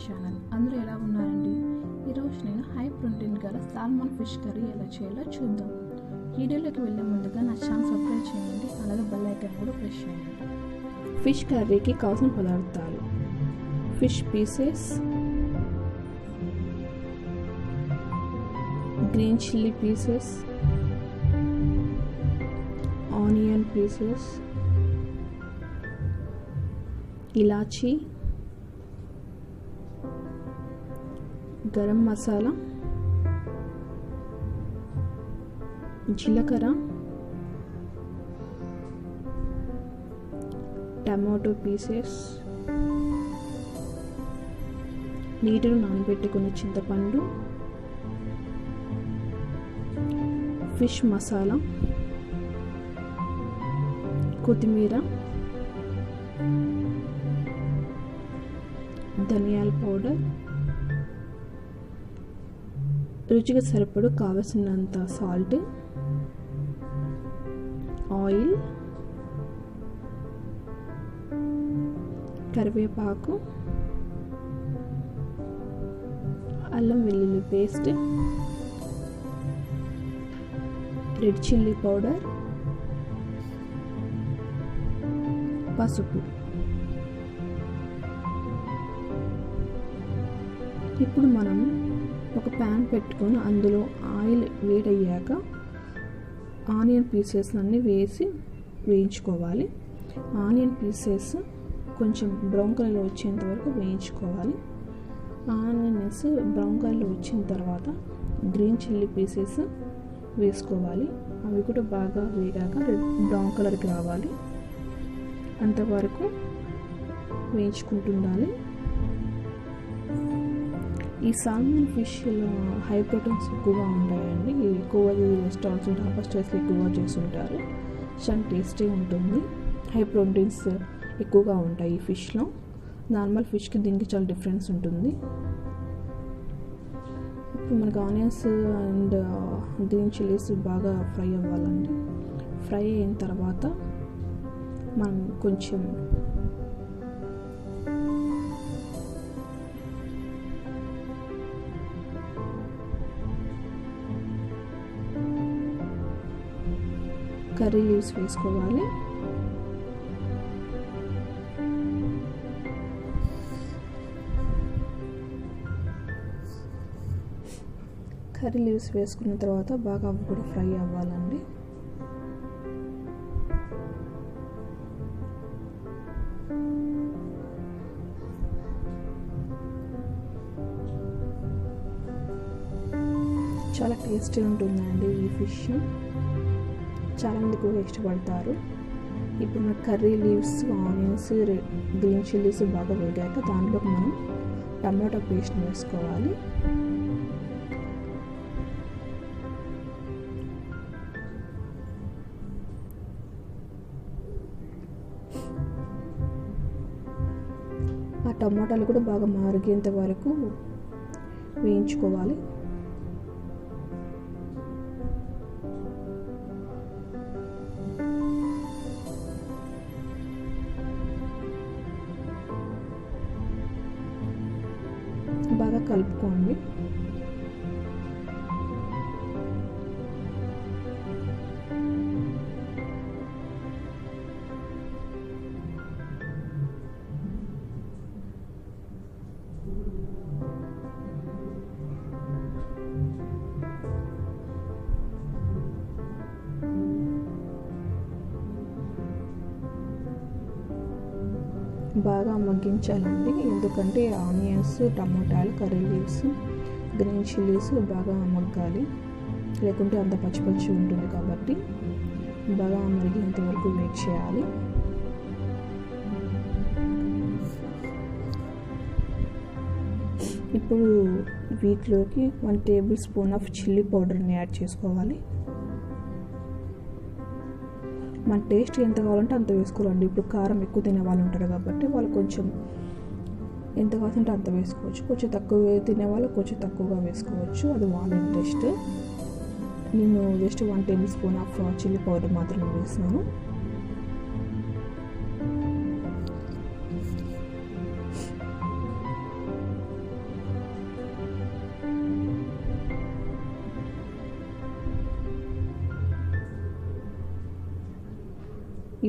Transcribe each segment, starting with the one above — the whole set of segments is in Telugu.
ఛానల్. అందరూ ఎలా ఉన్నారండి? ఈరోజు నేను హై ప్రోటీన్ గల సాల్మన్ ఫిష్ కర్రీ ఎలా చేయాలో చూద్దాం. వీడియోలోకి వెళ్ళే ముందుగా నా ఛానల్ సబ్స్క్రైబ్ చేయండి, అలాగే బెల్ ఐకాన్ కూడా ప్రెస్ చేయండి. ఫిష్ కర్రీకి కావాల్సిన పదార్థాలు: fish pieces, green chilli pieces, onion pieces, ఇలాచీ, గరం మసాలా, జీలకర్ర, టమాటో పీసెస్, నీటిలో నానబెట్టుకున్న చింతపండు, ఫిష్ మసాలా, కొత్తిమీర, ధనియాల పౌడర్, రుచికి సరిపడు కావలసినంత సాల్ట్, ఆయిల్, కరివేపాకు, అల్లం వెల్లుల్లి పేస్ట్, రెడ్ చిల్లీ పౌడర్, పసుపు. ఇప్పుడు మనం ఒక ప్యాన్ పెట్టుకొని అందులో ఆయిల్ వేడయ్యాక ఆనియన్ పీసెస్ అన్నీ వేసి వేయించుకోవాలి. ఆనియన్ పీసెస్ కొంచెం బ్రౌన్ కలర్లో వచ్చేంత వరకు వేయించుకోవాలి. ఆనియన్స్ బ్రౌన్ కలర్లో వచ్చిన తర్వాత గ్రీన్ చిల్లీ పీసెస్ వేసుకోవాలి. అవి కూడా బాగా వేగాక బ్రౌన్ కలర్కి రావాలి, అంతవరకు వేయించుకుంటుండాలి. ఈ సాల్మన్ ఫిష్లో హై ప్రోటీన్స్ ఎక్కువగా ఉంటాయండి. ఎక్కువ రెస్టారెంట్స్ డాబా స్టైల్స్లో ఎక్కువగా చేస్తుంటారు. చాలా టేస్టీ ఉంటుంది. హై ప్రోటీన్స్ ఎక్కువగా ఉంటాయి ఈ ఫిష్లో. నార్మల్ ఫిష్కి దీనికి చాలా డిఫరెన్స్ ఉంటుంది. ఇప్పుడు మనకు ఆనియన్స్ అండ్ గ్రీన్ చిల్లీస్ బాగా ఫ్రై అవ్వాలండి. ఫ్రై అయిన తర్వాత మనం కొంచెం కర్రీ లీవ్స్ వేసుకోవాలి. కర్రీ లీవ్స్ వేసుకున్న తర్వాత బాగా అవి కూడా ఫ్రై అవ్వాలండి. చాలా టేస్టీ ఉంటుందండి ఈ ఫిష్. చాలామంది ఎక్కువగా ఇష్టపడతారు. ఇప్పుడు మన curry leaves, onions, green chillies బాగా వేగాక దాంట్లోకి మనం టమాటో పేస్ట్ వేసుకోవాలి. ఆ టమాటాలు కూడా బాగా మరిగేంత వరకు వేయించుకోవాలి. బాగా కలుపుకోండి. బాగా మగ్గించాలండి, ఎందుకంటే ఆనియన్స్, టమాటాలు, కర్రీ లీవ్స్, గ్రీన్ చిల్లీస్ బాగా మగ్గాలి, లేకుంటే అంత పచ్చి పచ్చి ఉంటుంది. కాబట్టి బాగా మరిగేంత వరకు వెయిట్ చేయాలి. ఇప్పుడు వీటిలోకి 1 టేబుల్ స్పూన్ ఆఫ్ చిల్లీ పౌడర్ని యాడ్ చేసుకోవాలి. మన టేస్ట్ ఎంత కావాలంటే అంత వేసుకోవాలండి. ఇప్పుడు కారం ఎక్కువ తినే వాళ్ళు ఉంటారు కాబట్టి వాళ్ళు కొంచెం ఎంత కావాలంటే అంత వేసుకోవచ్చు. కొంచెం తక్కువ తినే వాళ్ళు కొంచెం తక్కువగా వేసుకోవచ్చు, అది వాళ్ళ ఇంట్రెస్ట్. నేను just 1 table spoon of chilli powder మాత్రమే వేసినాను.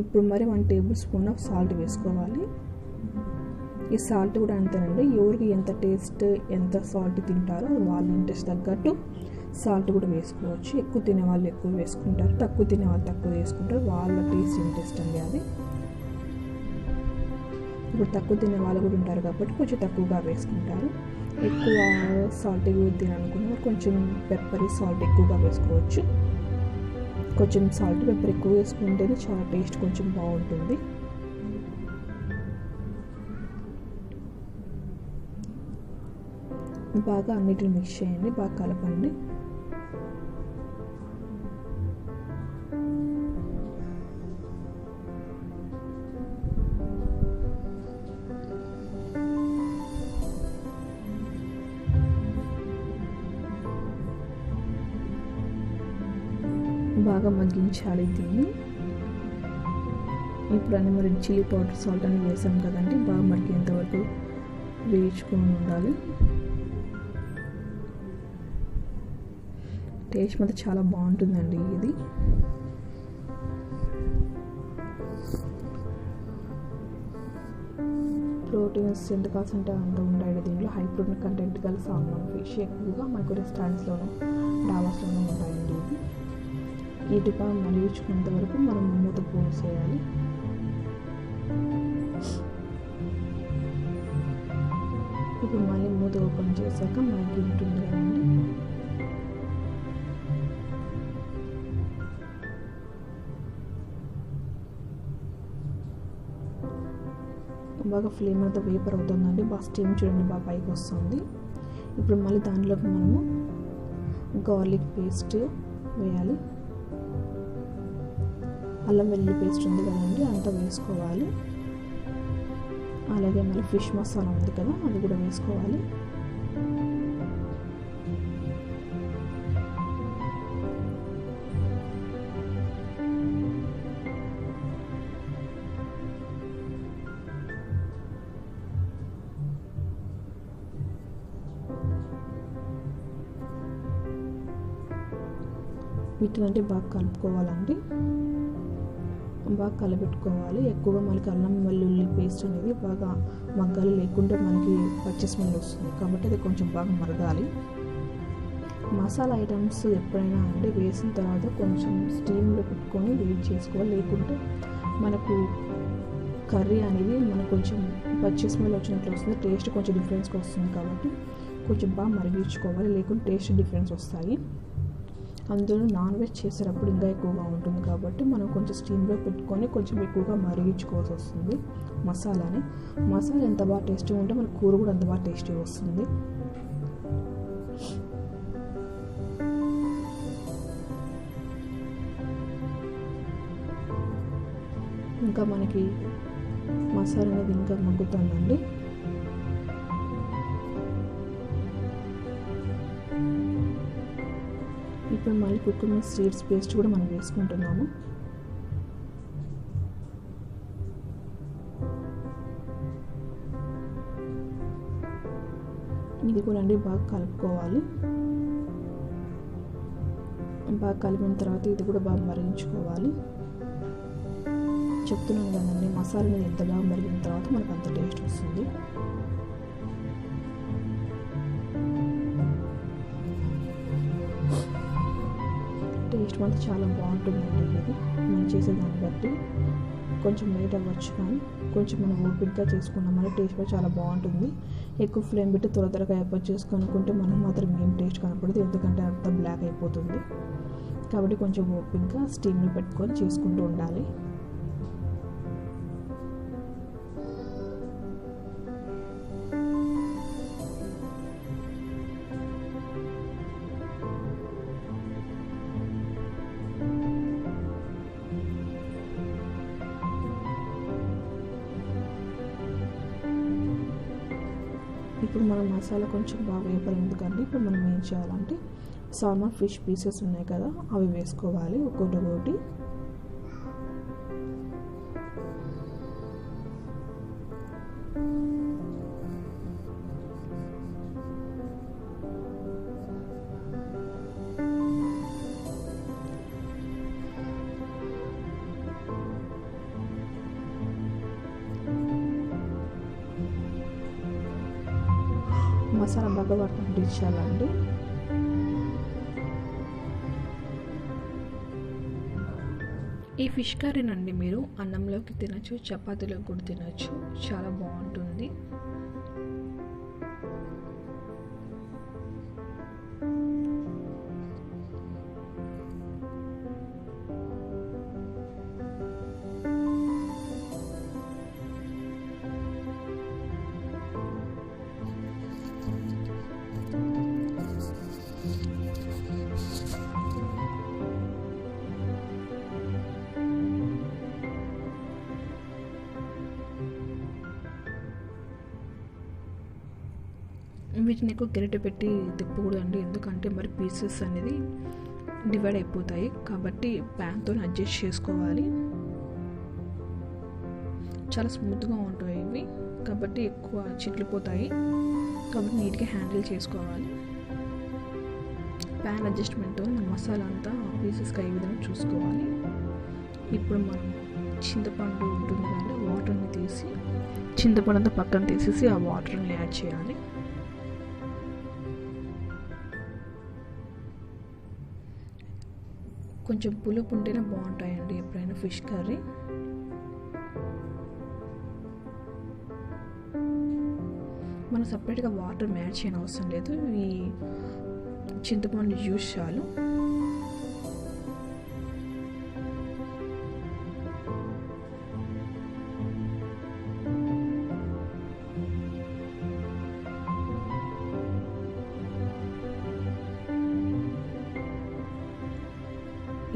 ఇప్పుడు మరి 1 టేబుల్ స్పూన్ ఆఫ్ సాల్ట్ వేసుకోవాలి. ఈ సాల్ట్ కూడా అంతేనండి, ఎవరికి ఎంత టేస్ట్ ఎంత సాల్ట్ తింటారో వాళ్ళ ఇంట్రెస్ట్ తగ్గట్టు సాల్ట్ కూడా వేసుకోవచ్చు. ఎక్కువ తినే వాళ్ళు ఎక్కువ వేసుకుంటారు, తక్కువ తినే వాళ్ళు తక్కువ వేసుకుంటారు, వాళ్ళ టేస్ట్ ఇంట్రెస్ట్ అండి అది. ఇప్పుడు తక్కువ తినే వాళ్ళు కూడా ఉంటారు కాబట్టి కొంచెం తక్కువగా వేసుకుంటారు. ఎక్కువ సాల్ట్ తినాలనుకున్న కొంచెం పెప్పర్ సాల్ట్ ఎక్కువగా వేసుకోవచ్చు. కొంచెం సాల్ట్ పెప్పర్ ఎక్కువ వేసుకుంటేనే చాలా టేస్ట్ కొంచెం బాగుంటుంది. బాగా అన్నిటిని మిక్స్ చేయండి, బాగా కలపండి. బాగా మగ్గించాలి దీన్ని. ఇప్పుడు అన్ని మరి చిల్లీ పౌడర్ సాల్ట్ అని వేసాం కదండి, బాగా మరిగేంత వరకు వేయించుకొని ఉండాలి. టేస్ట్ మాత్రం చాలా బాగుంటుందండి ఇది. ప్రోటీన్స్ ఎంత కావాల్సింటే అంత ఉంటాయి దీంట్లో. హై ప్రోటీన్ కంటెంట్ గల సాల్మన్ ఫిష్ ఎక్కువగా మనకు రెస్టారెంట్స్లోనూ డాబాస్లోనూ ఉంటాయండి ఇవి. వీటి బాగా మరిగించుకున్నంత వరకు మనం మూత పోసేయాలి. ఇప్పుడు మళ్ళీ మూత ఓపెన్ చేశాక మనకి ఉంటుంది కదండి, బాగా ఫ్లేమ్ అంతా వేపర్ అవుతుందండి, బాగా స్టీమ్ చూడండి బాగా పైకి వస్తుంది. ఇప్పుడు మళ్ళీ దాంట్లోకి మనము గార్లిక్ పేస్ట్ వేయాలి. అల్లం వెల్లుల్లి పేస్ట్ ఉంది కదండి, అంతా వేసుకోవాలి. అలాగే మళ్ళీ ఫిష్ మసాలా ఉంది కదా, అది కూడా వేసుకోవాలి. వీటినంటే బాగా కలుపుకోవాలండి, బాగా కలబెట్టుకోవాలి. ఎక్కువగా మనకి అల్లం వెల్లుల్లి పేస్ట్ అనేది బాగా మగ్గాలి, లేకుంటే మనకి పచ్చి స్మెల్ వస్తుంది కాబట్టి అది కొంచెం బాగా మరగాలి. మసాలా ఐటమ్స్ ఎప్పుడైనా అంటే వేసిన తర్వాత కొంచెం స్టీమ్లో పెట్టుకొని వేడి చేసుకోవాలి, లేకుంటే మనకు కర్రీ అనేది మనకు కొంచెం పచ్చి స్మెల్ వచ్చినట్లు వస్తుంది, టేస్ట్ కొంచెం డిఫరెన్స్గా వస్తుంది. కాబట్టి కొంచెం బాగా మరిగించుకోవాలి, లేకుంటే టేస్ట్ డిఫరెన్స్ వస్తాయి. అందులో నాన్ వెజ్ చేసేటప్పుడు ఇంకా ఎక్కువగా ఉంటుంది కాబట్టి మనం కొంచెం స్టీమ్లో పెట్టుకొని కొంచెం ఎక్కువగా మరిగించుకోవాల్సి వస్తుంది మసాలాని. మసాలా ఎంత బాగా టేస్టీగా ఉంటే మన కూర కూడా అంత బాగా టేస్టీగా వస్తుంది. ఇంకా మనకి మసాలా అనేది ఇంకా మగ్గుతుందండి. ఇప్పుడు మళ్ళీ కుకుమా సీడ్స్ పేస్ట్ కూడా మనం వేసుకుంటున్నాము. ఇది కూడా అండి బాగా కలుపుకోవాలి. బాగా కలిపిన తర్వాత ఇది కూడా బాగా మరిగించుకోవాలి. చెప్తున్నాను కదండి, మసాలా అనేది ఎంత బాగా మరిగిన తర్వాత మనకు అంత టేస్ట్ వస్తుంది. టేస్ట్ మాత్రం చాలా బాగుంటుందండి ఇది. మనం చేసేదాన్ని బట్టి కొంచెం లేట్ అవ్వచ్చు, కానీ కొంచెం మనం ఓపికగా చేసుకున్నామని టేస్ట్ చాలా బాగుంటుంది. ఎక్కువ ఫ్లేమ్ పెట్టి త్వరగా అయిపోయి చేసుకునుకుంటే మనం మాత్రం ఏం టేస్ట్ కనపడదు, ఎందుకంటే అంతా బ్లాక్ అయిపోతుంది. కాబట్టి కొంచెం ఓపికగా స్టీమ్లో పెట్టుకొని చేసుకుంటూ ఉండాలి. ఇప్పుడు మనం మసాలా కొంచెం బాగా వేపాలి, ఎందుకంటే ఇప్పుడు మనం ఏం చేయాలంటే సాల్మన్ ఫిష్ పీసెస్ ఉన్నాయి కదా, అవి వేసుకోవాలి ఒక్కొక్కటి. మసాలా బాగా పట్టించాలండి. ఈ ఫిష్ కర్రీనండి మీరు అన్నంలోకి తినచ్చు, చపాతీలోకి కూడా తినచ్చు, చాలా బాగుంటుంది. వీటిని ఎక్కువ గరిటె పెట్టి తిప్పకూడదండి, ఎందుకంటే మరి పీసెస్ అనేది డివైడ్ అయిపోతాయి. కాబట్టి ప్యాన్తో అడ్జస్ట్ చేసుకోవాలి. చాలా స్మూత్గా ఉంటాయి ఇవి, కాబట్టి ఎక్కువ చిట్లిపోతాయి. కాబట్టి నీట్గా హ్యాండిల్ చేసుకోవాలి. ప్యాన్ అడ్జస్ట్మెంట్తో మసాలా అంతా పీసెస్కి అయ్యే విధంగా చూసుకోవాలి. ఇప్పుడు మనం చింతపండు ఉంటుంది కదా, వాటర్ని తీసి చింతపండు అంతా పక్కన తీసేసి ఆ వాటర్ని యాడ్ చేయాలి. కొంచెం పులుపు ఉంటేనే బాగుంటాయండి ఎప్పుడైనా ఫిష్ కర్రీ. మనం సపరేట్గా వాటర్ యాడ్ చేయని అవసరం లేదు, ఈ చింతపండు జ్యూస్ చాలు.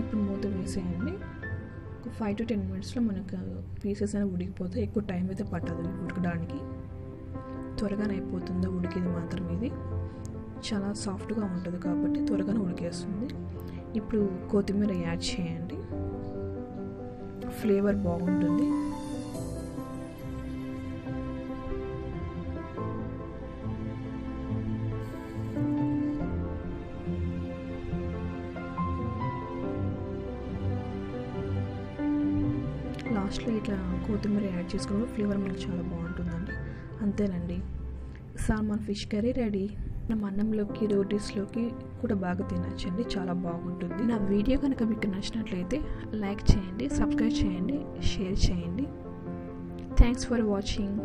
ఇప్పుడు మూత వేసేయండి. ఒక 5 to 10 minutesలో మనకు పీసెస్ అనేవి ఉడికిపోతాయి. ఎక్కువ టైం అయితే పట్టదు ఉడకడానికి, త్వరగానే అయిపోతుంది ఉడికేది మాత్రం. ఇది చాలా సాఫ్ట్గా ఉంటుంది కాబట్టి త్వరగానే ఉడికేస్తుంది. ఇప్పుడు కొత్తిమీర యాడ్ చేయండి, ఫ్లేవర్ బాగుంటుంది. లాస్ట్లో ఇట్లా కొత్తిమీర యాడ్ చేసుకున్న ఫ్లేవర్ మనకు చాలా బాగుంటుందండి. అంతేనండి, సాల్మన్ ఫిష్ కర్రీ రెడీ. మనం అన్నంలోకి, రోటీస్లోకి కూడా బాగా తినచ్చండి, చాలా బాగుంటుంది. నా వీడియో కనుక మీకు నచ్చినట్లయితే లైక్ చేయండి, సబ్స్క్రైబ్ చేయండి, షేర్ చేయండి. Thanks for watching.